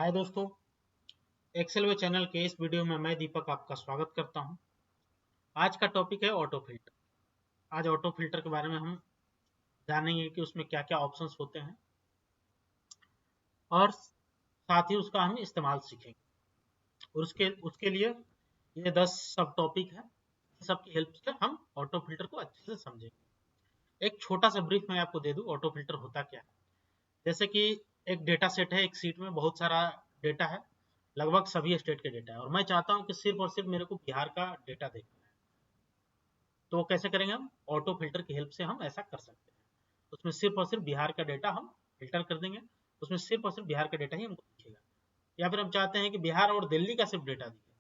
हाय दोस्तों, एक्सेल वे चैनल के इस वीडियो में मैं दीपक आपका स्वागत करता हूं। आज का टॉपिक है ऑटो फिल्टर। आज ऑटो फिल्टर के बारे में हम जानेंगे कि उसमें क्या क्या ऑप्शंस होते हैं और साथ ही उसका हम इस्तेमाल सीखेंगे। और उसके उसके लिए ये 10 सब टॉपिक है। सबकी हेल्प से हम ऑटो फिल्टर को अच्छे से समझेंगे। एक छोटा सा ब्रीफ मैं आपको दे दूं ऑटो फिल्टर होता क्या है। जैसे कि एक डेटा सेट है, एक सीट में बहुत सारा डेटा है, लगभग सभी स्टेट के डेटा है और मैं चाहता हूं कि सिर्फ और सिर्फ मेरे को बिहार का डेटा देखना है। तो कैसे करेंगे? हम ऑटो फिल्टर की हेल्प से हम ऐसा कर सकते हैं। उसमें सिर्फ और सिर्फ बिहार का डेटा हम फिल्टर कर देंगे, उसमें सिर्फ और सिर्फ बिहार का डेटा ही हमको दिखेगा। या फिर हम चाहते हैं कि बिहार और दिल्ली का सिर्फ डेटा दिखे,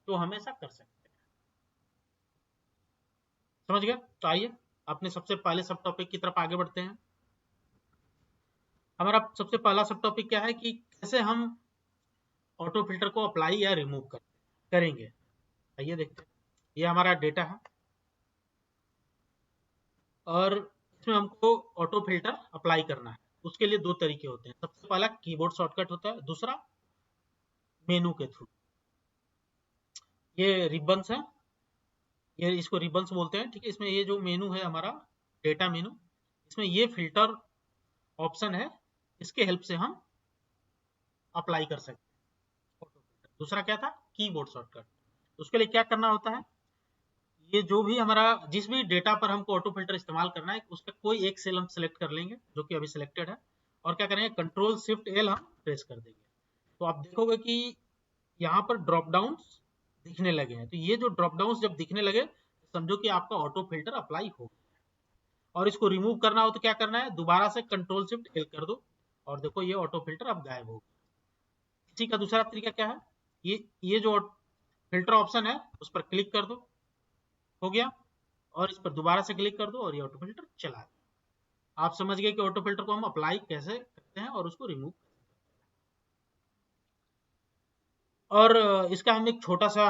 तो हम ऐसा कर सकते हैं। समझ गए? तो आइए अपने सबसे पहले सब टॉपिक की तरफ आगे बढ़ते हैं। हमारा सबसे पहला सब टॉपिक क्या है कि कैसे हम ऑटो फिल्टर को अप्लाई या रिमूव करेंगे। आइए देखते हैं। ये हमारा डेटा है और इसमें हमको ऑटो फिल्टर अप्लाई करना है। उसके लिए दो तरीके होते हैं। सबसे पहला कीबोर्ड शॉर्टकट होता है, दूसरा मेनू के थ्रू। ये रिबन्स है, ये इसको रिबन्स बोलते हैं। ठीक है, इसमें ये जो मेनू है हमारा डेटा मेनू, इसमें ये फिल्टर ऑप्शन है, इसके हेल्प से हम अप्लाई कर सकते हैं ऑटो फिल्टर। दूसरा क्या था? Keyboard shortcut. उसके लिए क्या करना होता है, ये जो भी हमारा जिस भी डेटा पर हमको ऑटो फिल्टर इस्तेमाल करना है, उसका कोई एक सेल हम सेलेक्ट कर लेंगे जो कि अभी सिलेक्टेड है, और क्या करेंगे, कंट्रोल शिफ्ट एल हम प्रेस कर देंगे। तो आप देखोगे कि यहाँ पर ड्रॉप डाउन दिखने लगे हैं। तो ये जो ड्रॉप डाउन जब दिखने लगे, समझो कि आपका ऑटो फिल्टर अप्लाई हो गया। और इसको रिमूव करना हो तो क्या करना है, दोबारा से कंट्रोल शिफ्ट एल कर दो और देखो ये ऑटो फिल्टर अब गायब हो गया। इसी का दूसरा तरीका क्या है, ये जो फिल्टर ऑप्शन है उस पर क्लिक कर दो, हो गया। और इस पर दोबारा से क्लिक कर दो और ये ऑटो फिल्टर चला गया। आप समझ गए कि ऑटो फिल्टर को हम अप्लाई कैसे करते हैं और उसको रिमूव। और इसका हम एक छोटा सा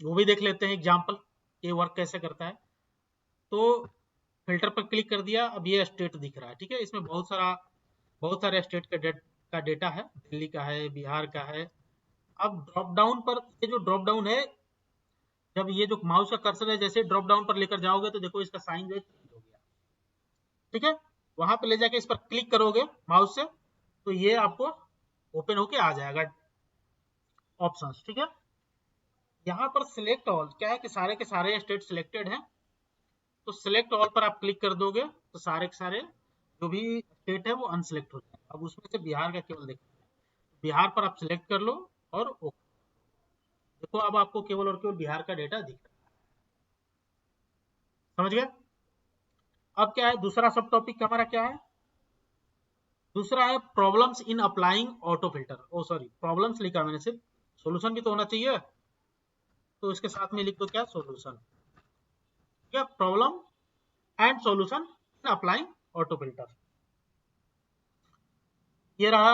वो भी देख लेते हैं एग्जाम्पल, ये वर्क कैसे करता है। तो फिल्टर पर क्लिक कर दिया, अब ये स्टेट दिख रहा है। ठीक है, इसमें बहुत सारे स्टेट का डेटा है, दिल्ली का है, बिहार का है। अब ड्रॉप डाउन पर, ये जो ड्रॉप डाउन है, जब ये जो माउस का कर्सर है जैसे ड्रॉप डाउन पर लेकर जाओगे तो देखो इसका साइन जो है चेंज हो गया। ठीक है, वहां पे ले जाके इस पर क्लिक करोगे माउस से तो ये आपको ओपन होके आ जाएगा ऑप्शंस। ठीक है, यहाँ पर सिलेक्ट ऑल क्या है कि सारे के सारे स्टेट सिलेक्टेड हैं, तो सिलेक्ट ऑल पर आप क्लिक कर दोगे तो सारे के सारे जो भी स्टेट है वो अनसिलेक्ट हो जाए। अब उसमें से बिहार का केवल देखना है, बिहार पर आप सिलेक्ट कर लो और ओके। देखो अब आपको केवल और केवल बिहार का डेटा दिख रहा है। समझ गए? अब क्या है, दूसरा सब टॉपिक हमारा क्या है? दूसरा है problems in applying auto filter. Oh sorry, problems लिखा मैंने, सिर्फ सॉल्यूशन भी तो होना चाहिए, तो इसके साथ में लिख दो क्या, सॉल्यूशन। क्या problem and solution in applying auto filter, ये रहा।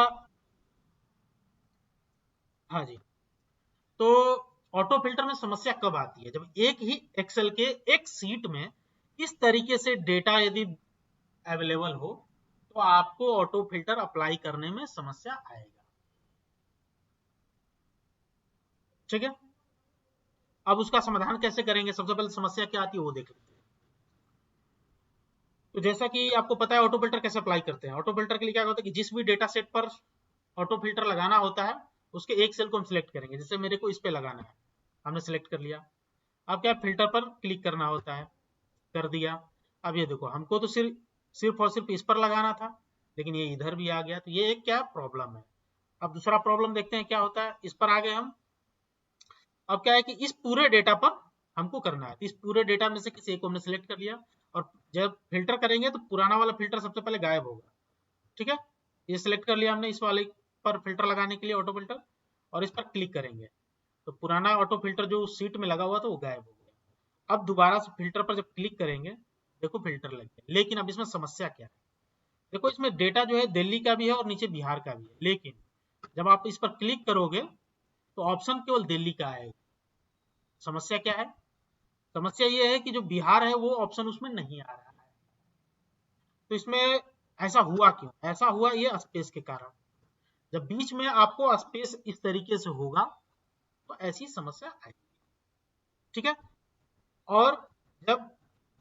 हाँ जी। तो ऑटो फिल्टर में समस्या कब आती है, जब एक ही एक्सेल के एक सीट में इस तरीके से डेटा यदि अवेलेबल हो तो आपको ऑटो फिल्टर अप्लाई करने में समस्या आएगा। ठीक है, अब उसका समाधान कैसे करेंगे, सबसे पहले समस्या क्या आती है वो देख लेते हैं। तो जैसा कि आपको पता है ऑटो फिल्टर कैसे अप्लाई करते हैं। ऑटो फिल्टर के लिए क्या होता है कि जिस भी डेटा सेट पर ऑटो फिल्टर लगाना होता है उसके एक सेल को हम सिलेक्ट करेंगे। जैसे मेरे को इस पे लगाना है, हमने सिलेक्ट कर लिया। अब क्या, फिल्टर पर क्लिक करना होता है, कर दिया। अब ये देखो हमको तो सिर्फ सिर्फ और सिर्फ इस पर लगाना था, लेकिन ये इधर भी आ गया, तो ये एक क्या प्रॉब्लम है। अब दूसरा प्रॉब्लम देखते हैं क्या होता है। इस पर आ गए हम। अब क्या है कि इस पूरे डेटा पर हमको करना है, तो इस पूरे डेटा में से किसी एक को हमने सिलेक्ट कर लिया और जब फिल्टर करेंगे तो पुराना वाला फिल्टर सबसे पहले गायब होगा। ठीक है, ये सिलेक्ट कर लिया हमने इस वाले पर फिल्टर लगाने के लिए ऑटो फिल्टर, और इस पर क्लिक करेंगे तो पुराना ऑटो फिल्टर जो उस सीट में लगा हुआ था वो गायब हो गया। अब दोबारा से फिल्टर पर जब क्लिक करेंगे, देखो फिल्टर लग गया। लेकिन अब इसमें समस्या क्या है, देखो इसमें डेटा जो है दिल्ली का भी है और नीचे बिहार का भी है, लेकिन जब आप इस पर क्लिक करोगे तो ऑप्शन केवल दिल्ली का आएगा। समस्या क्या है? समस्या ये है कि जो बिहार है वो ऑप्शन उसमें नहीं आ रहा है। तो इसमें ऐसा हुआ क्यों? ऐसा हुआ ये स्पेस के कारण। जब बीच में आपको स्पेस इस तरीके से होगा तो ऐसी समस्या आएगी, ठीक है। और जब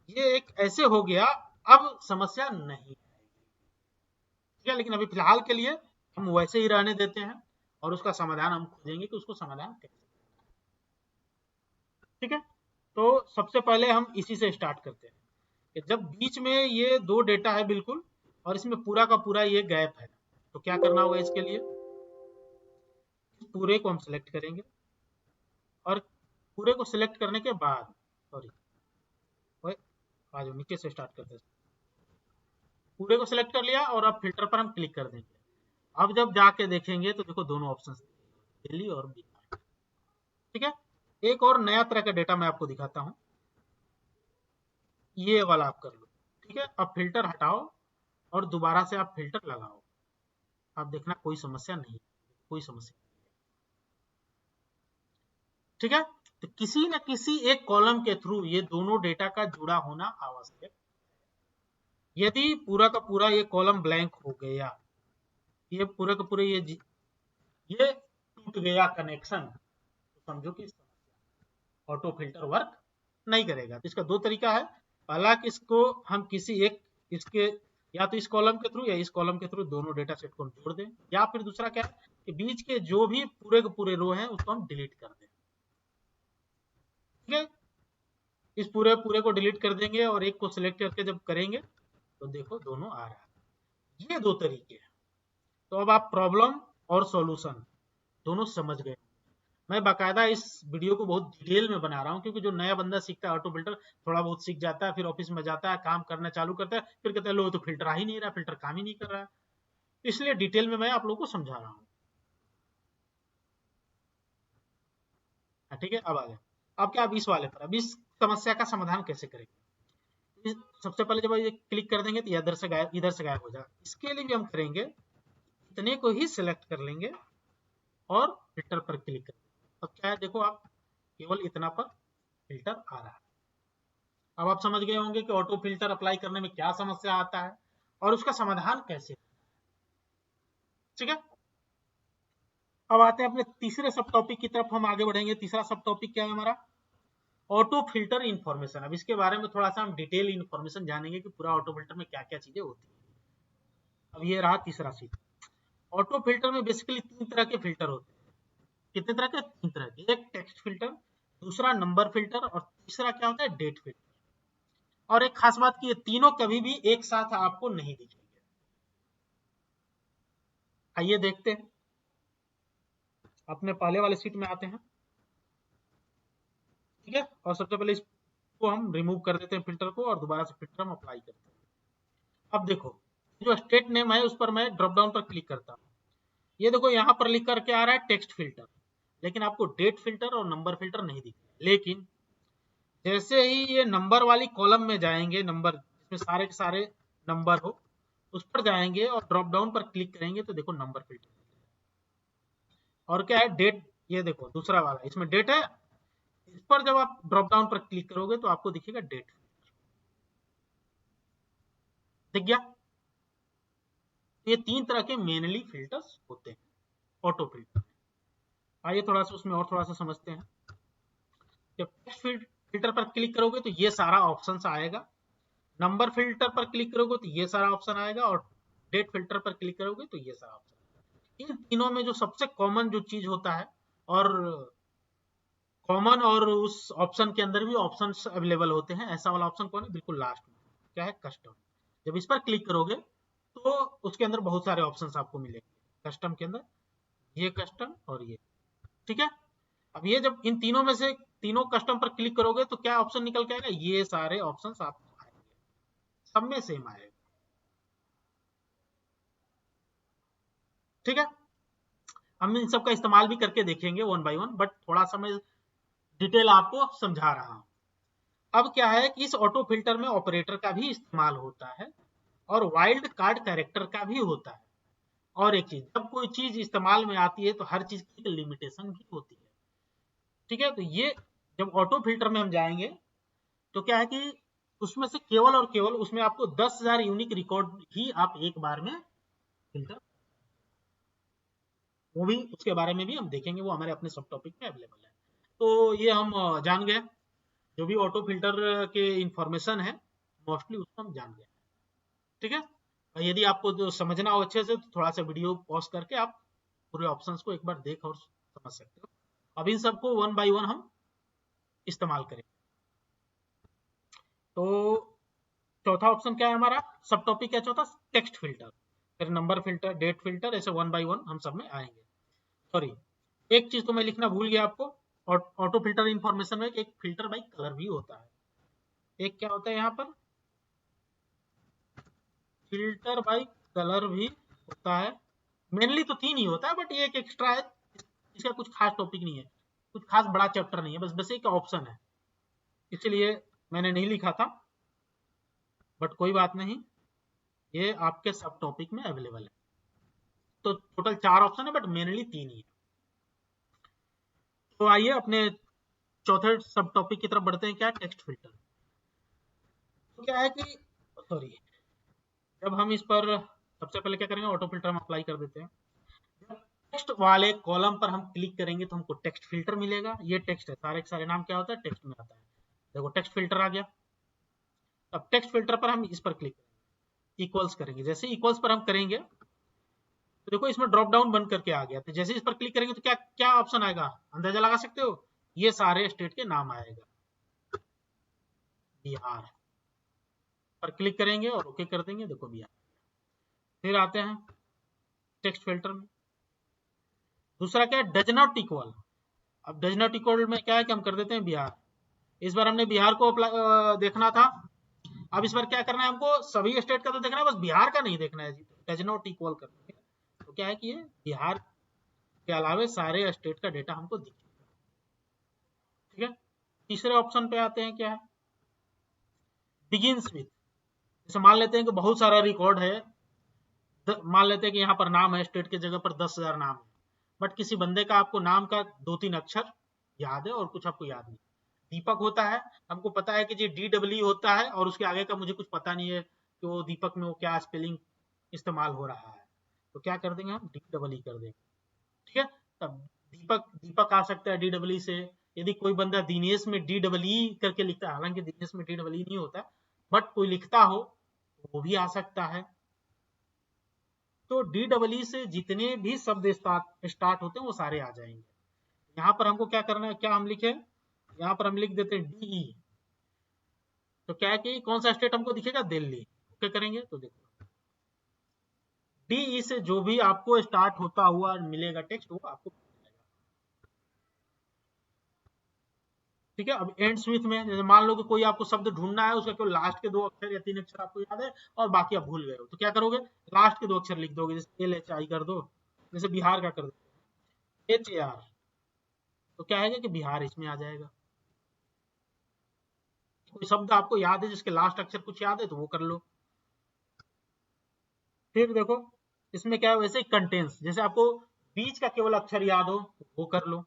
ये एक ऐसे हो गया, अब समस्या नहीं आएगी, ठीक है। लेकिन अभी फिलहाल के लिए हम वैसे ही रहने देते हैं और उसका समाधान हम खोजेंगे कि उसको समाधान कैसे, ठीक है। तो सबसे पहले हम इसी से स्टार्ट करते हैं कि जब बीच में ये दो डेटा है बिल्कुल और इसमें पूरा का पूरा ये गैप है, तो क्या करना होगा इसके लिए, पूरे को हम सिलेक्ट करेंगे और पूरे को सिलेक्ट करने के बाद, सॉरी आज नीचे से स्टार्ट करते हैं, पूरे को सिलेक्ट कर लिया और अब फिल्टर पर हम क्लिक कर देंगे। अब जब जाके देखेंगे तो देखो दोनों ऑप्शन दिल्ली और बिहार, ठीक है। एक और नया तरह का डेटा मैं आपको दिखाता हूँ, ये वाला आप कर लो, ठीक है। अब फिल्टर हटाओ और दोबारा से आप फिल्टर लगाओ, आप देखना कोई समस्या नहीं, कोई समस्या, ठीक है। तो किसी न किसी एक कॉलम के थ्रू ये दोनों डेटा का जुड़ा होना आवश्यक। यदि पूरा का पूरा ये कॉलम ब्लैंक हो गया, ये पूरा का पूरा ये टूट गया कनेक्शन, तो समझो कि ऑटो फिल्टर वर्क नहीं करेगा। तो इसका दो तरीका है, पहला कि इसको हम किसी एक इसके या तो इस कॉलम के थ्रू या इस कॉलम के थ्रू दोनों डेटा सेट को हम जोड़ दें, या फिर दूसरा क्या है कि बीच के जो भी पूरे के पूरे रो हैं उसको हम डिलीट कर दें, ठीक है। इस पूरे पूरे को डिलीट कर देंगे और एक को सिलेक्ट करके जब करेंगे तो देखो दोनों आ रहा है। ये दो तरीके हैं। तो अब आप प्रॉब्लम और सॉल्यूशन दोनों समझ गए। मैं बाकायदा इस वीडियो को बहुत डिटेल में बना रहा हूँ क्योंकि जो नया बंदा सीखता है ऑटो फिल्टर, थोड़ा बहुत सीख जाता है, फिर ऑफिस में जाता है, काम करना चालू करता है, फिर कहता है लो तो फिल्टर आ ही नहीं रहा, फिल्टर काम ही नहीं कर रहा है। इसलिए डिटेल में मैं आप लोगों को समझा रहा हूँ, ठीक है। अब आ गया, अब क्या, अब इस वाले पर, अब इस समस्या का समाधान कैसे करेंगे। सबसे पहले जब ये क्लिक कर देंगे तो इधर से गायब हो जाएगा। इसके लिए भी हम करेंगे, इतने को ही सिलेक्ट कर लेंगे और फिल्टर पर क्लिक कर, अब क्या है देखो, आप केवल इतना पर फिल्टर आ रहा है। अब आप समझ गए होंगे कि ऑटो फिल्टर अप्लाई करने में क्या समस्या आता है और उसका समाधान कैसे, ठीक है। अब आते हैं अपने तीसरे सब टॉपिक की तरफ, हम आगे बढ़ेंगे। तीसरा सब टॉपिक क्या है हमारा, ऑटो फिल्टर इन्फॉर्मेशन। अब इसके बारे में थोड़ा सा हम डिटेल इन्फॉर्मेशन जानेंगे कि पूरा ऑटो फिल्टर में क्या क्या चीजें होती है। अब ये रहा तीसरा सीट। ऑटो फिल्टर में बेसिकली तीन तरह के फिल्टर होते हैं। कितने तरह के, तीन तरह के। एक टेक्स्ट फिल्टर, दूसरा नंबर फिल्टर और तीसरा क्या होता है, डेट फिल्टर। और एक खास बात की ये तीनों कभी भी एक साथ आपको नहीं दिखेंगे। आइए देखते हैं, अपने पहले वाले सीट में आते हैं, ठीक है। और सबसे पहले इसको हम रिमूव कर देते हैं फिल्टर को और दोबारा से फिल्टर हम अप्लाई करते हैं। अब देखो जो स्टेट नेम है उस पर मैं ड्रॉप डाउन पर क्लिक करता हूँ, ये देखो यहाँ पर लिख करके आ रहा है टेक्स्ट फिल्टर, लेकिन आपको डेट फिल्टर और नंबर फिल्टर नहीं दिख रहा। लेकिन जैसे ही ये नंबर वाली कॉलम में जाएंगे, नंबर जिसमें सारे के सारे नंबर हो, उस पर जाएंगे और ड्रॉप डाउन पर क्लिक करेंगे तो देखो नंबर फिल्टर, और क्या है, डेट। ये देखो दूसरा वाला, इसमें डेट है, इस पर जब आप ड्रॉप डाउन पर क्लिक करोगे तो आपको दिखेगा डेट, दिख गया। ये तीन तरह के मेनली फिल्टर्स होते हैं ऑटो फिल्टर। आइए थोड़ा सा उसमें और थोड़ा सा समझते हैं। जब टेक्स्ट फिल्टर पर क्लिक करोगे तो ये सारा ऑप्शन आएगा, नंबर फिल्टर पर क्लिक करोगे तो ये सारा ऑप्शन आएगा, और डेट फिल्टर पर क्लिक करोगे तो ये सारा ऑप्शन। इन तीनों में जो सबसे कॉमन जो चीज होता है, और कॉमन और उस ऑप्शन के अंदर भी ऑप्शन अवेलेबल होते हैं, ऐसा वाला ऑप्शन कौन है, बिल्कुल लास्ट में, क्या है, कस्टम। जब इस पर क्लिक करोगे तो उसके अंदर बहुत सारे ऑप्शन आपको मिलेंगे। कस्टम के अंदर ये कस्टम और ये, ठीक है। अब ये जब इन तीनों में से तीनों कस्टम पर क्लिक करोगे तो क्या ऑप्शन निकल के आएगा, ये सारे ऑप्शन आपको आएंगे, सब में सेम आएगा, ठीक है। हम इन सब का इस्तेमाल भी करके देखेंगे वन बाय वन, बट थोड़ा सा मैं डिटेल आपको समझा रहा हूं। अब क्या है कि इस ऑटो फिल्टर में ऑपरेटर का भी इस्तेमाल होता है और वाइल्ड कार्ड कैरेक्टर का भी होता है। और एक चीज, जब कोई चीज इस्तेमाल में आती है तो हर चीज की एक लिमिटेशन भी होती है, ठीक है। तो ये जब ऑटो फिल्टर में हम जाएंगे तो क्या है कि उसमें से केवल और केवल उसमें आपको 10,000 यूनिक रिकॉर्ड ही आप एक बार में फिल्टर, वो भी, उसके बारे में भी हम देखेंगे, वो हमारे अपने सब टॉपिक में अवेलेबल है। तो ये हम जान गए, जो भी ऑटो फिल्टर के इंफॉर्मेशन है मोस्टली उसको हम जान गए। ठीक है, और यदि आपको जो समझना हो अच्छे से तो थोड़ा सा वीडियो पॉज करके आप पूरे ऑप्शंस को एक बार देख और समझ सकते हो। अब इन सबको वन बाय वन हम इस्तेमाल करेंगे। तो चौथा ऑप्शन क्या है हमारा, सब टॉपिक क्या चौथा, टेक्स्ट फिल्टर, फिर नंबर फिल्टर, डेट फिल्टर, ऐसे वन बाय वन हम सब में आएंगे। सॉरी, एक चीज तो मैं लिखना भूल गया आपको, ऑटो फिल्टर इंफॉर्मेशन में एक फिल्टर बाई कलर भी होता है। एक क्या होता है यहाँ पर, फिल्टर बाई कलर भी होता है। मेनली तो 3 ही होता है, बट ये एक एक्स्ट्रा है, इसका कुछ खास टॉपिक नहीं है, कुछ खास बड़ा चैप्टर नहीं है, बस एक ऑप्शन है, इसलिए मैंने नहीं लिखा था, बट कोई बात नहीं, ये आपके सब टॉपिक में अवेलेबल है। तो टोटल 4 ऑप्शन है, बट मेनली 3 ही है। तो आइए अपने चौथे सब टॉपिक की तरफ बढ़ते हैं, क्या, टेक्स्ट फिल्टर। तो क्या है कि, सॉरी, जब हम इस पर सबसे पहले क्या करेंगे, ऑटो फिल्टर हम अप्लाई कर देते हैं। टेक्स्ट वाले कॉलम पर हम क्लिक करेंगे तो हमको टेक्स्ट फिल्टर मिलेगा। ये टेक्स्ट है, सारे के सारे नाम क्या होता है, टेक्स्ट में आता है। देखो टेक्स्ट फिल्टर आ गया। अब टेक्स्ट फिल्टर पर हम इस पर क्लिक करेंगे, इक्वल्स करेंगे। जैसे इक्वल्स पर हम करेंगे तो देखो इसमें ड्रॉप डाउन बन करके आ गया। तो जैसे इस पर क्लिक करेंगे तो क्या क्या ऑप्शन आएगा, अंदाजा लगा सकते हो, ये सारे स्टेट के नाम आएगा। बिहार पर क्लिक करेंगे और ओके कर देंगे, देखो बिहार। फिर आते हैं टेक्स्ट फिल्टर में, दूसरा क्या है, डज नॉट इक्वल। अब डज नॉट इक्वल में क्या है कि हम कर देते हैं बिहार। इस बार हमने बिहार को देखना था, अब इस बार क्या करना है, हमको सभी स्टेट का तो देखना है, बस बिहार का नहीं देखना है जी। डज नॉट इक्वल करना है, तो क्या है कि ये बिहार के अलावे सारे स्टेट का डेटा हमको दिखेगा। ठीक है, तीसरे ऑप्शन पे आते हैं, क्या है, बिगिंस विथ। जैसे मान लेते हैं कि बहुत सारा रिकॉर्ड है, मान लेते हैं कि यहाँ पर नाम है, स्टेट की जगह पर 10,000 नाम है, बट किसी बंदे का आपको नाम का 2-3 अक्षर याद है और कुछ आपको याद नहीं। दीपक होता है, हमको पता है कि जी DW होता है, और उसके आगे का मुझे कुछ पता नहीं है कि वो दीपक में वो क्या स्पेलिंग इस्तेमाल हो रहा है, तो क्या कर देंगे हम, DEE कर देंगे। ठीक है, तब दीपक दीपक आ सकता है DEE से। यदि कोई बंदा दिनेश में DEE करके लिखता है, हालांकि दिनेश में DEE नहीं होता, बट कोई लिखता हो वो भी आ सकता है। तो DEE से जितने भी शब्द स्टार्ट होते हैं वो सारे आ जाएंगे। यहाँ पर हमको क्या करना है, क्या हम लिखे, यहाँ पर हम लिख देते हैं DE। तो क्या है कि कौन सा स्टेट हमको दिखेगा, दिल्ली। ओके करेंगे तो देखो DE से जो भी आपको स्टार्ट होता हुआ मिलेगा टेक्स्ट, वो आपको मिलेगा। ठीक है, अब एंड्स विथ में, जैसे मान लो कि कोई आपको शब्द ढूंढना है, उसका केवल लास्ट के 2 अक्षर या 3 अक्षर आपको याद है और बाकी आप भूल गए हो, तो क्या करोगे, लास्ट के 2 अक्षर लिख दोगे, जैसे LHI कर दो, जैसे बिहार का कर दो HAR, तो क्या है कि बिहार इसमें आ जाएगा। कोई शब्द आपको याद है जिसके लास्ट अक्षर कुछ याद है तो वो कर लो। फिर देखो इसमें क्या है, वैसे कंटेंस, जैसे आपको बीच का केवल अक्षर याद हो वो कर लो।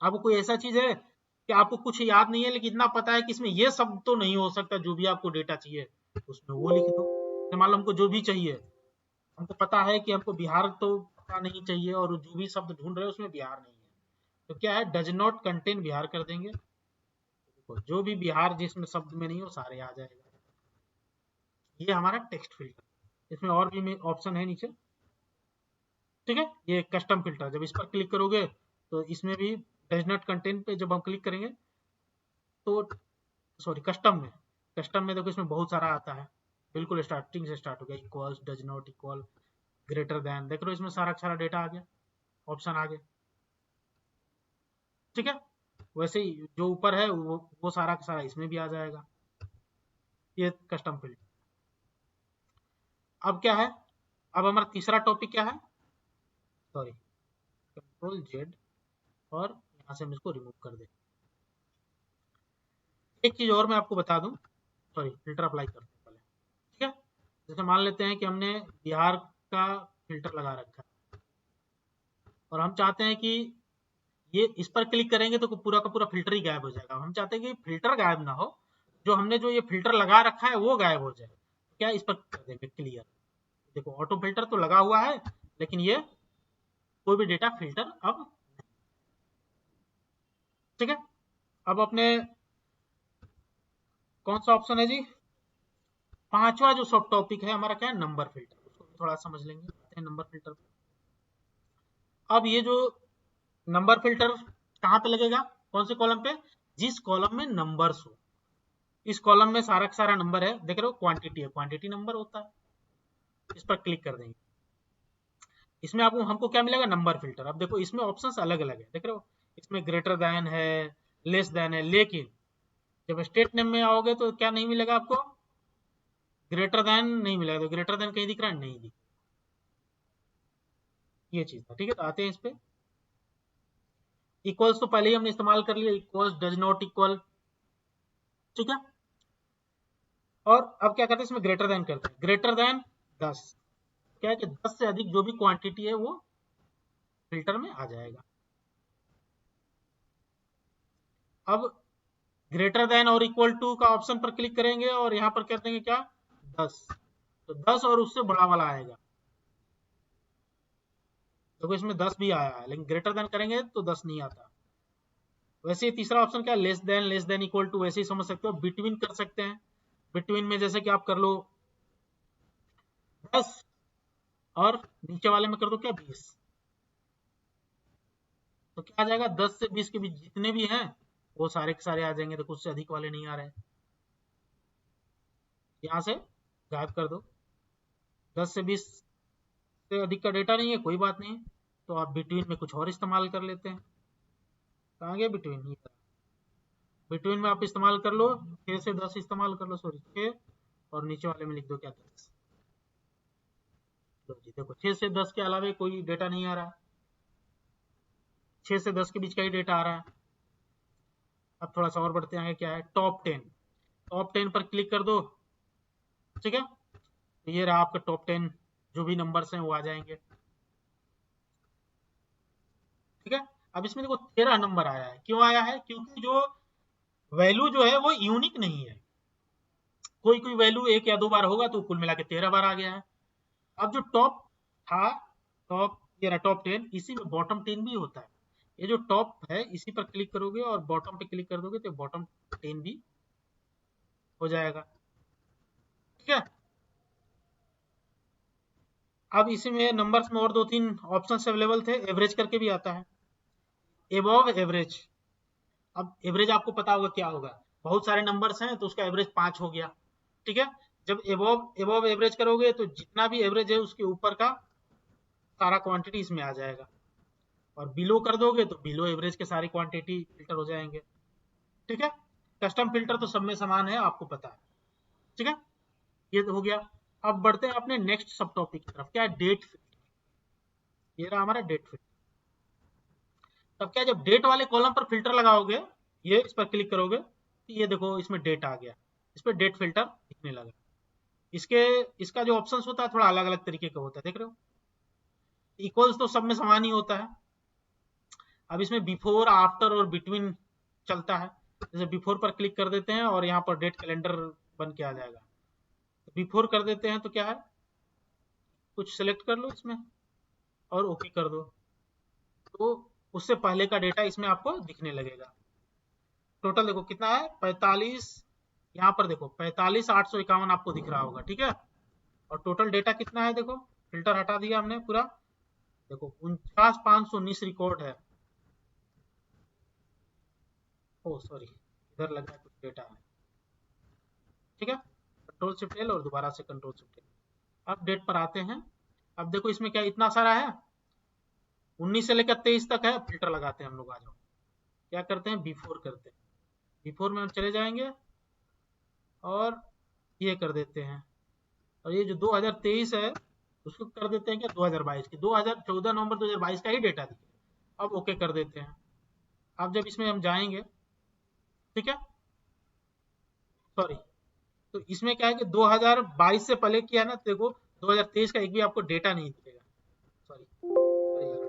आपको कोई ऐसा चीज है कि आपको कुछ याद नहीं है लेकिन इतना पता है कि इसमें ये शब्द तो नहीं हो सकता, जो भी आपको डेटा चाहिए उसमें वो लिख दो। मान लो हमको जो भी चाहिए, हमको पता है कि हमको बिहार तो पता नहीं चाहिए और जो भी शब्द ढूंढ रहे हैं उसमें बिहार नहीं है, तो क्या है, डज नॉट कंटेन बिहार कर देंगे। जो भी बिहार जिसमें शब्द में नहीं हो सारे आ जाएगा। ये हमारा टेक्स्ट फिल्टर, इसमें और भी ऑप्शन है नीचे। ठीक है, ये कस्टम फिल्टर, जब इस पर क्लिक करोगे तो इसमें भी डज नॉट कंटेन पे जब हम क्लिक करेंगे तो, सॉरी, कस्टम में देखो इसमें बहुत सारा आता है, बिल्कुल स्टार्टिंग से स्टार्ट हो गया, equals, does not equal, greater than, देख लो इसमें सारा सारा डेटा आ गया, ऑप्शन आ गए। ठीक है, वैसे ही जो ऊपर है वो सारा का सारा इसमें भी आ जाएगा, ये कस्टम फील्ड। अब क्या है, अब हमारा तीसरा टॉपिक क्या है, सॉरी, Ctrl Z, और यहाँ से हम इसको रिमूव कर दें। एक चीज और मैं आपको बता दूं, सॉरी, फिल्टर अप्लाई करते हैं पहले। ठीक है, जैसे मान लेते हैं कि हमने बिहार का फिल्टर लगा रखा है और हम चाहते हैं कि ये इस पर क्लिक करेंगे तो पूरा का पूरा फिल्टर ही गायब हो जाएगा। हम चाहते हैं कि फिल्टर गायब ना हो, जो हमने जो ये फिल्टर लगा रखा है वो गायब हो जाए। क्या इस पर कर देंगे क्लियर, देखो ऑटो फिल्टर तो लगा हुआ है लेकिन ये कोई भी डेटा फिल्टर अब, ठीक है। अब अपने कौन सा ऑप्शन है जी, पांचवा जो सब टॉपिक है हमारा क्या है, नंबर फिल्टर, उसको भी थोड़ा समझ लेंगे, आते हैं नंबर फिल्टर। अब ये जो नंबर फिल्टर कहाँ पे लगेगा, कौन से कॉलम पे, जिस कॉलम में नंबर्स हो। इस कॉलम में सारा का सारा नंबर है, देख रहे हो क्वांटिटी है, क्वांटिटी नंबर होता है, इस पर क्लिक कर देंगे। इसमें आपको हमको क्या मिलेगा, नंबर फिल्टर। अब देखो इसमें ऑप्शंस अलग अलग है, देख रहे हो, इसमें ग्रेटर देन है, लेस देन है, लेकिन जब स्टेट नेम में आओगे तो क्या नहीं मिलेगा आपको, ग्रेटर देन नहीं मिलेगा। तो ग्रेटर देन कहीं दिख रहा है, नहीं दिख, ये चीज था, ठीक है। तो आते हैं इस पे, इक्वल्स तो पहले ही हमने इस्तेमाल कर लिया, इक्वल्स, डज नॉट इक्वल, ठीक है। और अब क्या करते हैं, इसमें ग्रेटर देन करते हैं, ग्रेटर देन 10, क्या है कि 10 से अधिक जो भी क्वांटिटी है वो फिल्टर में आ जाएगा। अब ग्रेटर देन और इक्वल टू का ऑप्शन पर क्लिक करेंगे और यहाँ पर कर देंगे क्या, 10, तो 10 और उससे बड़ा वाला आएगा। देखो इसमें 10 भी आया है, लेकिन ग्रेटर देन करेंगे तो 10 नहीं आता। वैसे ही तीसरा ऑप्शन क्या है, लेस देन इक्वल टू, वैसे ही समझ सकते हो, बिटवीन कर सकते हैं। बिटवीन में जैसे कि आप कर लो 10 और नीचे वाले में कर दो क्या, 20, तो क्या आ जाएगा, 10 से 20 के बीच जितने भी हैं वो सारे के सारे आ जाएंगे। देखो उससे अधिक वाले नहीं आ रहे हैं, यहाँ से गायब कर दो। 10 से 20 से अधिक का डेटा नहीं है, कोई बात नहीं, तो आप बिटवीन में कुछ और इस्तेमाल कर लेते हैं। कहाँ गया बिटवीन, बिटवीन में आप इस्तेमाल कर लो, 6 से 10 इस्तेमाल कर लो, सॉरी 6, और नीचे वाले में लिख दो क्या, 10। लो जी, देखो 6 से 10 के अलावा कोई डेटा नहीं आ रहा, 6 से 10 के बीच का ही डेटा आ रहा है। अब थोड़ा सा और बढ़ते हैं, क्या है, टॉप 10, टॉप 10 पर क्लिक कर दो, ठीक है। तो ये रहा आपका टॉप 10, जो भी नंबर्स हैं वो आ जाएंगे, ठीक है। अब इसमें देखो 13 नंबर आया है, क्यों आया है, क्योंकि जो वैल्यू जो है वो यूनिक नहीं है, कोई कोई वैल्यू एक या दो बार होगा, तो कुल मिला के 13 बार आ गया है। अब जो टॉप था, टॉप, ये रहा टॉप 10, इसी में बॉटम 10 भी होता है। ये जो टॉप है इसी पर क्लिक करोगे और बॉटम पे क्लिक कर दोगे तो बॉटम 10 भी हो जाएगा, ठीक है। अब इसी में नंबर्स में और दो तीन ऑप्शंस अवेलेबल थे, एवरेज करके भी आता है, एबव एवरेज। अब एवरेज आपको पता होगा क्या होगा, बहुत सारे नंबर्स हैं तो उसका एवरेज 5 हो गया, ठीक है। जब एबव एबव एवरेज करोगे तो जितना भी एवरेज है उसके ऊपर का सारा क्वांटिटी इसमें आ जाएगा, और बिलो कर दोगे तो बिलो एवरेज के सारी क्वांटिटी फिल्टर हो जाएंगे, ठीक है। कस्टम फिल्टर तो सब में समान है, आपको पता है, ठीक है। ये तो हो गया। अब बढ़ते हैं अपने नेक्स्ट सब टॉपिक की तरफ, क्या है, डेट फिल्टर। ये रहा हमारा डेट फिल्टर। तब क्या, जब डेट वाले कॉलम पर फिल्टर लगाओगे, ये इस पर क्लिक करोगे तो ये देखो इसमें डेट आ गया, इस पर डेट फिल्टर दिखने लगा। इसके इसका जो ऑप्शन होता है थोड़ा अलग अलग तरीके का होता है, देख रहे हो, इक्वल्स तो सब में समान ही होता है। अब इसमें बिफोर, आफ्टर और बिटवीन चलता है। जैसे बिफोर पर क्लिक कर देते हैं और यहाँ पर डेट कैलेंडर बन के आ जाएगा। बिफोर कर देते हैं तो क्या है, कुछ सेलेक्ट कर लो इसमें और ओके कर दो, तो उससे पहले का डेटा इसमें आपको दिखने लगेगा। टोटल देखो कितना है, 45, यहाँ पर देखो 45,851 आपको दिख रहा होगा, ठीक है। और टोटल डेटा कितना है, देखो फिल्टर हटा दिया हमने पूरा, देखो 49,519 रिकॉर्ड है। ओ सॉरी, इधर लग रहा है कुछ डेटा है, ठीक है। कंट्रोल शिफ्ट एल और दोबारा से कंट्रोल शिफ्ट एल। अब डेट पर आते हैं। अब देखो इसमें क्या इतना सारा है, 19 से लेकर 23 तक है, फिल्टर लगाते हैं हम लोग। आ जाओ, क्या करते हैं, बिफोर करते हैं, बिफोर में हम चले जाएंगे और ये कर देते हैं, और ये जो 2023 है उसको कर देते हैं क्या, 2022 की, 2014 नवंबर 2022 का ही डेटा दिखे। अब ओके कर देते हैं। अब जब इसमें हम जाएंगे, ठीक है, सॉरी, तो इसमें क्या है कि 2022 से पहले किया ना, तो देखो 2023 का एक भी आपको डेटा नहीं दिखेगा, सॉरी सॉरी यार,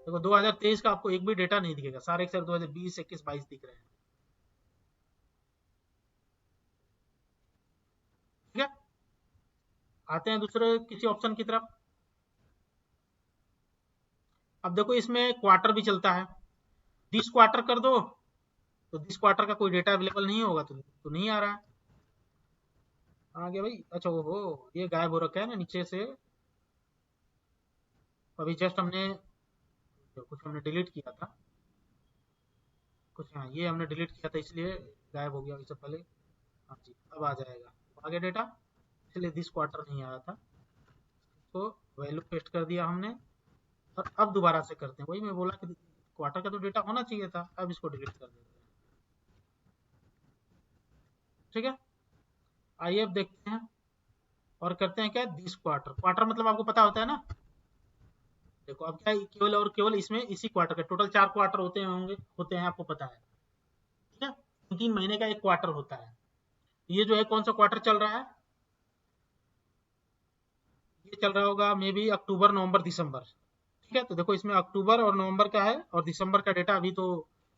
देखो 2023 का आपको एक भी डेटा नहीं दिखेगा, सारे के सारे 2020, 21, 22 दिख रहे हैं, ठीक है। आते हैं दूसरे किसी ऑप्शन की तरफ, अब देखो इसमें क्वार्टर भी चलता है, दिस क्वार्टर कर दो तो दिस क्वार्टर का कोई डेटा अवेलेबल नहीं होगा, तो नहीं आ रहा है। आ गया भाई, अच्छा वो ये गायब हो रखा है ना नीचे से, अभी जस्ट हमने कुछ हमने डिलीट किया था कुछ, हाँ ये हमने डिलीट किया था इसलिए गायब हो गया इससे पहले। हाँ जी अब आ जाएगा, आ गया डेटा, इसलिए दिस क्वार्टर नहीं आया था, तो वैल्यू पेस्ट कर दिया हमने। और अब दोबारा से करते हैं, वही मैं बोला कि क्वार्टर का तो डेटा होना चाहिए था, अब इसको डिलीट कर देते हैं। ठीक है, आइए अब देखते हैं और करते हैं क्या, दिस क्वार्टर, क्वार्टर मतलब आपको पता होता है ना। देखो अब क्या है, केवल और केवल इसमें इसी क्वार्टर का टोटल 4 क्वार्टर होते हैं आपको पता है। ठीक है, 3 महीने का एक क्वार्टर होता है। ये जो है कौन सा क्वार्टर चल रहा है, ये चल रहा होगा मे बी अक्टूबर नवंबर दिसंबर। ठीक है, तो देखो इसमें अक्टूबर और नवंबर का है, और दिसंबर का डेटा अभी तो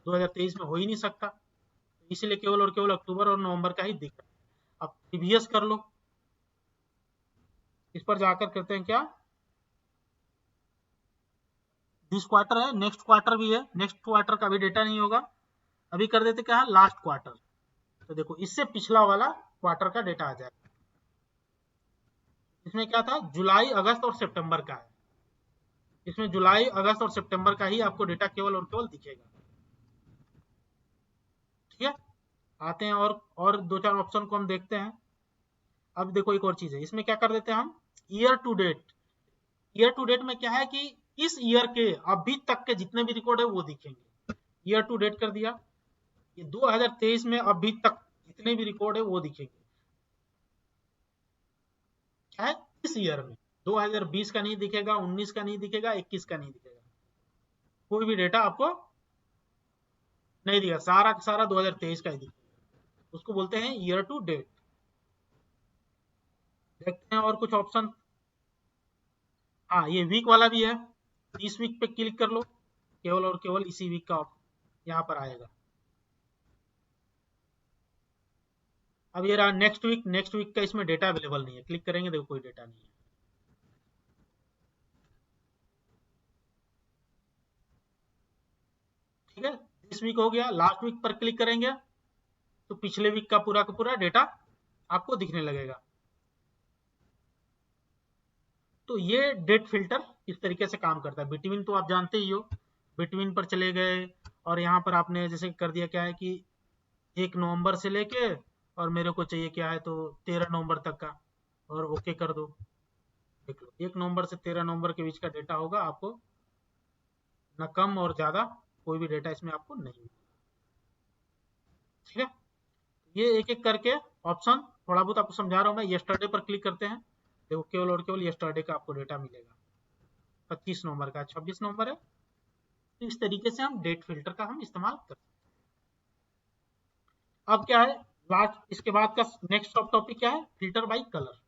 2023 में हो ही नहीं सकता, इसलिए केवल और केवल अक्टूबर और नवंबर का ही दिख रहा है। अब प्रीवियस कर लो, इस पर जाकर करते हैं क्या, दिस क्वार्टर है, नेक्स्ट क्वार्टर भी है, नेक्स्ट क्वार्टर का भी डेटा नहीं होगा, अभी कर देते क्या है लास्ट क्वार्टर, तो देखो इससे पिछला वाला क्वार्टर का डेटा आ जाएगा। इसमें क्या था, जुलाई अगस्त और सितंबर का है, इसमें जुलाई अगस्त और सितंबर का ही आपको डेटा केवल और केवल दिखेगा। ठीक है, आते हैं और दो चार ऑप्शन को हम देखते हैं। अब देखो एक और चीज है, इसमें क्या कर देते हैं हम, year to date. Year to date में क्या है कि इस ईयर के अभी तक के जितने भी रिकॉर्ड है वो दिखेंगे, ईयर टू डेट कर दिया, ये 2023 में अभी तक जितने भी रिकॉर्ड है वो दिखेंगे, क्या है इस ईयर में, 2020 का नहीं दिखेगा, 19 का नहीं दिखेगा, 21 का नहीं दिखेगा, कोई भी डेटा आपको नहीं दिखेगा, सारा का सारा 2023 का ही दिखेगा, उसको बोलते हैं ईयर टू डेट। देखते हैं और कुछ ऑप्शन, हाँ ये वीक वाला भी है, इस वीक पे क्लिक कर लो, केवल और केवल इसी वीक का यहाँ पर आएगा। अब ये रहा नेक्स्ट वीक, नेक्स्ट वीक का इसमें डेटा अवेलेबल नहीं है, क्लिक करेंगे देखो कोई डेटा नहीं है। ठीक है, दिस वीक हो गया, लास्ट वीक पर क्लिक करेंगे तो पिछले वीक का पूरा डेटा आपको दिखने लगेगा। तो ये डेट फिल्टर इस तरीके से काम करता है। बिटवीन तो आप जानते ही हो, बिटवीन पर चले गए और यहाँ पर आपने जैसे कर दिया क्या है कि 1 नवंबर से लेके और मेरे को चाहिए क्या है तो 13 नवंबर तक का, और ओके कर दो, देख लो 1 नवंबर से 13 नवंबर के बीच का डेटा होगा आपको, न कम और ज्यादा कोई भी डेटा इसमें आपको नहीं। ठीक है, ये एक एक करके ऑप्शन थोड़ा बहुत आपको समझा रहा हूँ मैं। यस्टरडे पर क्लिक करते हैं, देखो केवल और केवल यस्टरडे का आपको डेटा मिलेगा, 25 नवंबर का, 26 नवंबर है, तो इस तरीके से हम डेट फिल्टर का हम इस्तेमाल कर सकते हैं। अब क्या है लास्ट, इसके बाद का नेक्स्ट सब टॉपिक क्या है, filter by colour.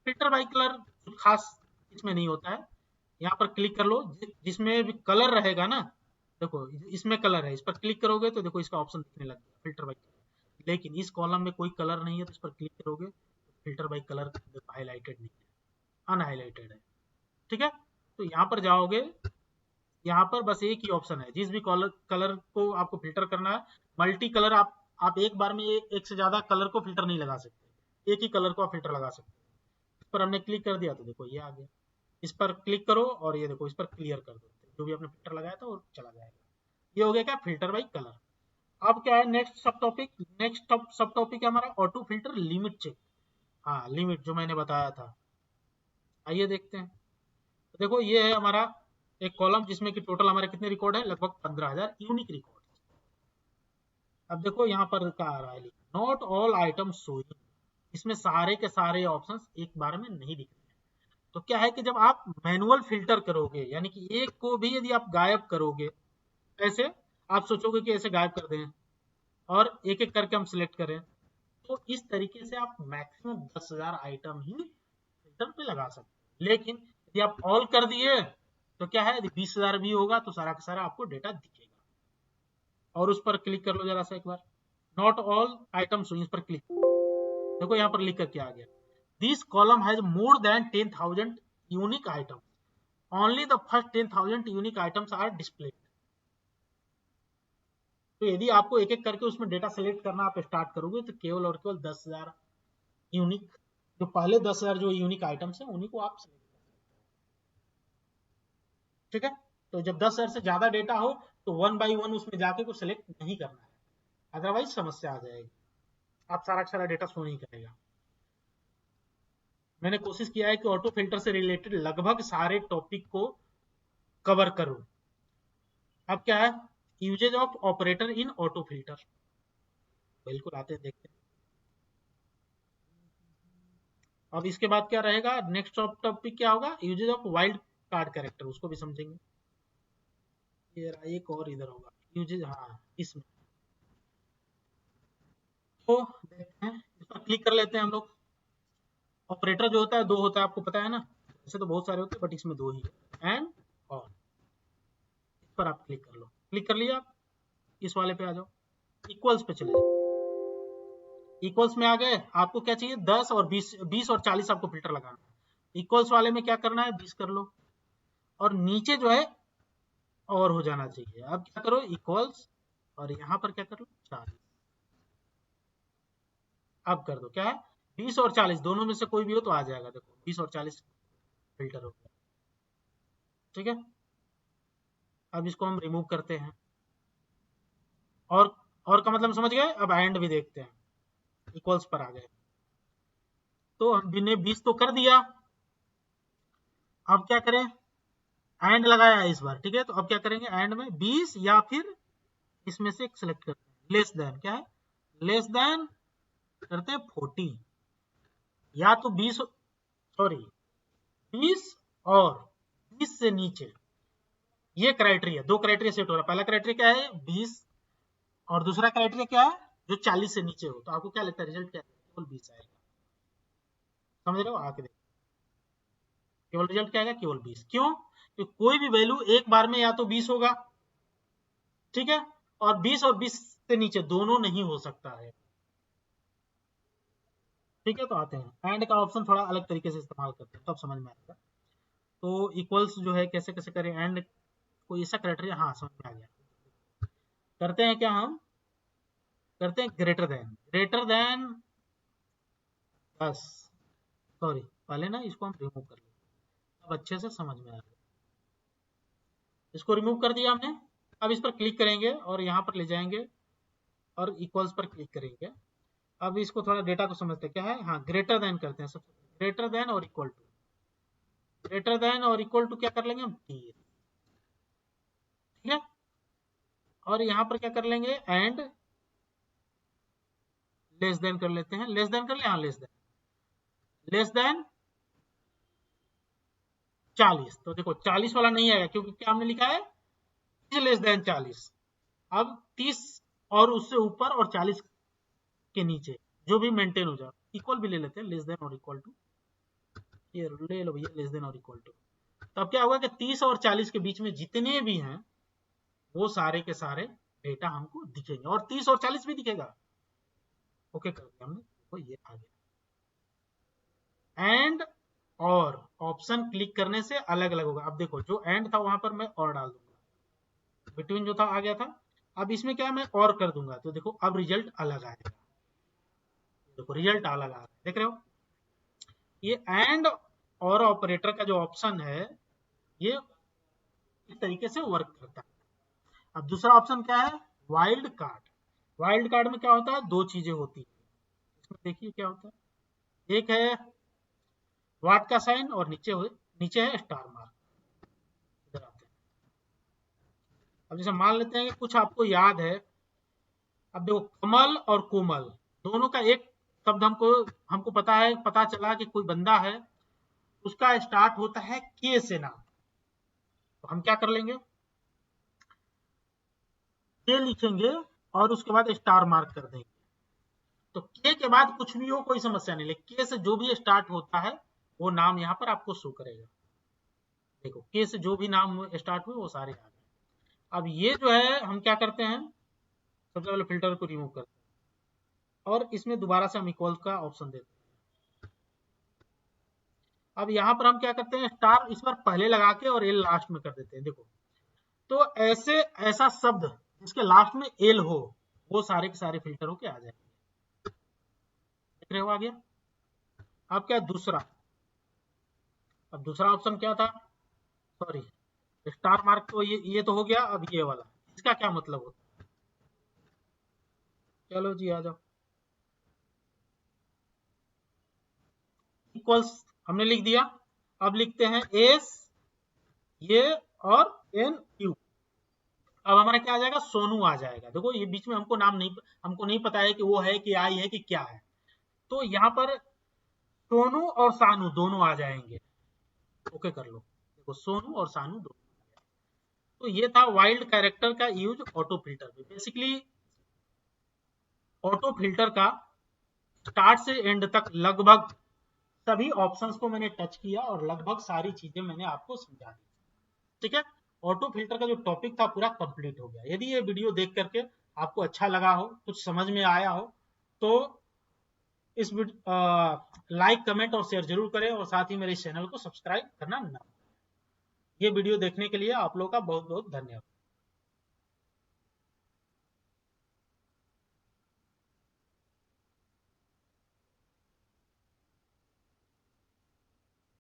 Filter by colour कुछ खास इसमें नहीं होता है, यहाँ पर क्लिक कर लो, जिसमें भी कलर रहेगा ना, देखो इसमें कलर है, इस पर क्लिक करोगे तो देखो इसका ऑप्शन दिखने लग गया फिल्टर बाई कलर, लेकिन इस कॉलम में कोई कलर नहीं है तो इस पर क्लिक करोगे तो फिल्टर बाई कलर हाईलाइटेड नहीं है, अनहाईलाइटेड है। ठीक है, तो यहाँ पर जाओगे, यहाँ पर बस एक ही ऑप्शन है, जिस भी कलर कलर को आपको फिल्टर करना है, मल्टी कलर, आप एक बार में एक से ज्यादा कलर को फिल्टर नहीं लगा सकते, एक ही कलर को आप फिल्टर लगा सकते हैं। इस पर हमने क्लिक कर दिया तो देखो ये आ गया, इस पर क्लिक करो और ये देखो इस पर क्लियर कर दो, जो भी आपने फिल्टर लगाया था वो चला जाएगा। ये हो गया क्या, फिल्टर बाई कलर। अब क्या है नेक्स्ट सब टॉपिक, नेक्स्ट सब टॉपिक है हमारा ऑटो फिल्टर लिमिट चेक। हाँ लिमिट जो मैंने बताया था, आइए देखते हैं। तो देखो ये है हमारा एक कॉलम जिसमें कि टोटल हमारे कितने रिकॉर्ड है, लगभग 15,000 यूनिक रिकॉर्ड। अब देखो यहाँ पर क्या आ रहा है, नॉट ऑल आइटम शोइंग, इसमें सारे के सारे ऑप्शंस एक बार में नहीं दिख रहे हैं। तो क्या है कि जब आप मैनुअल फिल्टर करोगे, यानी कि एक को भी यदि आप गायब करोगे, ऐसे आप सोचोगे कि ऐसे गायब कर दें और एक एक करके हम सिलेक्ट करें, तो इस तरीके से आप मैक्सिमम 10,000 आइटम ही फिल्टर पे लगा सकते हैं। लेकिन यदि आप ऑल कर दिए तो क्या है, यदि 20,000 भी होगा तो सारा का सारा आपको डेटा दिखेगा। और उस पर क्लिक कर लो जरा सा एक बार, नॉट ऑल आइटम शो, इस पर क्लिक, देखो यहाँ पर लिख कर क्या आ गया, this column has more than 10,000 unique item. Only the first 10,000 unique items are displayed. तो यदि आपको एक एक करके उसमें डेटा सेलेक्ट करना आप स्टार्ट करोगे तो केवल और केवल 10,000 यूनिक, जो पहले 10,000 जो यूनिक आइटम्स हैं उन्हीं को आप सेलेक्ट कर सकते हैं। ठीक है, तो जब 10,000 से ज्यादा डेटा हो तो 1 बाई 1 उसमें जाके को सिलेक्ट नहीं करना है, अदरवाइज समस्या आ जाएगी, आप सारा का सारा डेटा शो नहीं करेगा। मैंने कोशिश किया है कि ऑटो फिल्टर से रिलेटेड लगभग सारे टॉपिक को कवर करूं। अब क्या है, usage of operator in auto filter, बिल्कुल आते हैं देखते हैं। अब इसके बाद क्या रहेगा, नेक्स्ट टॉपिक क्या होगा, usage of wildcard character, उसको भी समझेंगे। ये एक और इधर होगा यूजेज, हाँ इसमें तो देखते हैं, इस पर क्लिक कर लेते हैं हम लोग। ऑपरेटर जो होता है दो होता है, आपको पता है ना, ऐसे तो बहुत सारे होते हैं बट इसमें दो ही है, एंड और। इस पर आप क्लिक कर लो, क्लिक कर लिया आप, इस वाले पे आ जाओ, इक्वल्स पे चले जाओ। इक्वल्स में आ गए, आपको क्या चाहिए 10 और 20, 20 और 40 आपको फिल्टर लगाना है। इक्वल्स वाले में क्या करना है 20 कर लो, और नीचे जो है और हो जाना चाहिए। अब क्या करो इक्वल्स, और यहाँ पर क्या कर लो 40। अब कर दो क्या है 20 और 40 दोनों में से कोई भी हो तो आ जाएगा, देखो 20 और 40 फिल्टर हो गया। ठीक है, अब इसको हम रिमूव करते हैं, और का मतलब समझ गए। अब एंड भी देखते हैं, इक्वल्स पर आ गए तो हमने 20 तो कर दिया, अब क्या करें, एंड लगाया है इस बार, ठीक है, तो अब क्या करेंगे एंड में 20 या फिर इसमें से एक सिलेक्ट करते हैं, लेस देन क्या है, लेस देन करते हैं 40, या तो 20, सॉरी 20 और 20 से नीचे, ये क्राइटेरिया, दो क्राइटेरिया सेट हो रहा है। पहला क्राइटेरिया क्या है 20, और दूसरा क्राइटेरिया क्या है जो 40 से नीचे हो। तो आपको क्या लगता है रिजल्ट क्या है, केवल 20 आएगा, समझ रहे हो, आके देखो केवल रिजल्ट क्या आएगा, केवल 20। क्यों, कि कोई भी वैल्यू एक बार में या तो 20 होगा, ठीक है, और 20 और 20 से नीचे दोनों नहीं हो सकता है। ठीक है, तो आते हैं एंड का ऑप्शन थोड़ा अलग तरीके से इस्तेमाल करते हैं तब समझ में आएगा। तो इक्वल्स जो है कैसे कैसे करें, एंड कोई ऐसा क्राइटेरिया, हाँ समझ में आ गया। करते हैं क्या हम, करते हैं ग्रेटर देन 10, सॉरी पहले ना इसको हम रिमूव कर लेते, अब अच्छे से समझ में आ गया। इसको रिमूव कर दिया हमने, अब इस पर क्लिक करेंगे और यहाँ पर ले जाएंगे और इक्वल्स पर क्लिक करेंगे। अब इसको थोड़ा डेटा को समझते हैं क्या है, हाँ ग्रेटर देन करते हैं, सबसे ग्रेटर देन और इक्वल टू, ग्रेटर देन और इक्वल टू क्या कर लेंगे हम 30, ठीक है, और यहाँ पर क्या कर लेंगे एंड लेस देन कर लेते हैं, लेस देन कर ले, हाँ लेस देन 40। तो देखो 40 वाला नहीं आएगा क्योंकि क्या हमने लिखा है लेस देन 40। अब 30 और उससे ऊपर और 40 के नीचे जो भी मेंटेन हो जाए, इक्वल भी ले लेते हैं, लेस देन और इक्वल टू, ये ले लो भैया लेस देन और इक्वल टू। तो अब क्या होगा कि 30 और 40 के बीच में जितने भी हैं वो सारे के सारे डेटा हमको दिखेंगे, और 30 और 40 भी दिखेगा। ओके कर दिया हमने, तो ये आ गया। एंड और ऑप्शन क्लिक करने से अलग अलग होगा। अब देखो जो एंड था वहां पर मैं और डाल दूंगा, बिटवीन जो था आ गया था, अब इसमें क्या मैं और कर दूंगा, तो देखो अब रिजल्ट अलग आएगा, देखो रिजल्ट अलग आ रहा है, देख रहे हो। ये एंड और ऑपरेटर का जो ऑप्शन है ये इस तरीके से वर्क करता है। अब दूसरा ऑप्शन क्या है, वाइल्ड कार्ड। वाइल्ड कार्ड में क्या होता है, दो चीजें होती है इसमें, देखिए क्या होता है, एक है वाट का साइन और नीचे है स्टार मार्क। इधर आते हैं, अब जैसे मान लेते हैं कि कुछ आपको याद है, अब देखो कमल और कोमल दोनों का एक शब्द हमको हमको पता है, पता चला कि कोई बंदा है उसका स्टार्ट होता है के से नाम, तो हम क्या कर लेंगे के लिखेंगे और उसके बाद स्टार मार्क कर देंगे। तो के के बाद कुछ भी हो कोई समस्या नहीं, लेकिन के से जो भी स्टार्ट होता है वो नाम यहाँ पर आपको शो करेगा। देखो के से जो भी नाम स्टार्ट हुए वो सारे आ गए। अब ये जो है हम क्या करते हैं, सबसे पहले फिल्टर को रिमूव करते हैं और इसमें दोबारा से हम इक्वल का ऑप्शन देते हैं। अब यहाँ पर हम क्या करते हैं, स्टार इस बार पहले लगा के और एल लास्ट में कर देते हैं। देखो, तो ऐसे ऐसा शब्द जिसके लास्ट में एल हो, वो सारे के सारे फिल्टर होके आ जाएंगे। देख रहे हो आ गया। अब क्या दूसरा, अब दूसरा ऑप्शन क्या था, सॉरी स्टार मार्क, तो ये तो हो गया। अब ये वाला, इसका क्या मतलब होता है, चलो जी आ जाओ। इक्वल्स हमने लिख दिया, अब लिखते हैं एस ये और एन यू। अब हमारा क्या आ जाएगा, सोनू आ जाएगा। देखो ये बीच में हमको नाम नहीं, हमको नहीं पता है कि वो है कि आई है कि क्या है, तो यहाँ पर सोनू और सानू दोनों आ जाएंगे। ओके कर लो, देखो सोनू और सानू दोनों। तो ये था वाइल्ड कैरेक्टर का यूज ऑटो फिल्टर में। बेसिकली ऑटो फिल्टर का स्टार्ट से एंड तक लगभग सभी ऑप्शंस को मैंने टच किया और लगभग सारी चीजें मैंने आपको समझा दी। ठीक है, ऑटो फिल्टर का जो टॉपिक था पूरा कंप्लीट हो गया। यदि ये वीडियो देख करके आपको अच्छा लगा हो, कुछ समझ में आया हो, तो इस लाइक कमेंट और शेयर जरूर करें, और साथ ही मेरे इस चैनल को सब्सक्राइब करना ना। ये वीडियो देखने के लिए आप लोगों का बहुत बहुत धन्यवाद।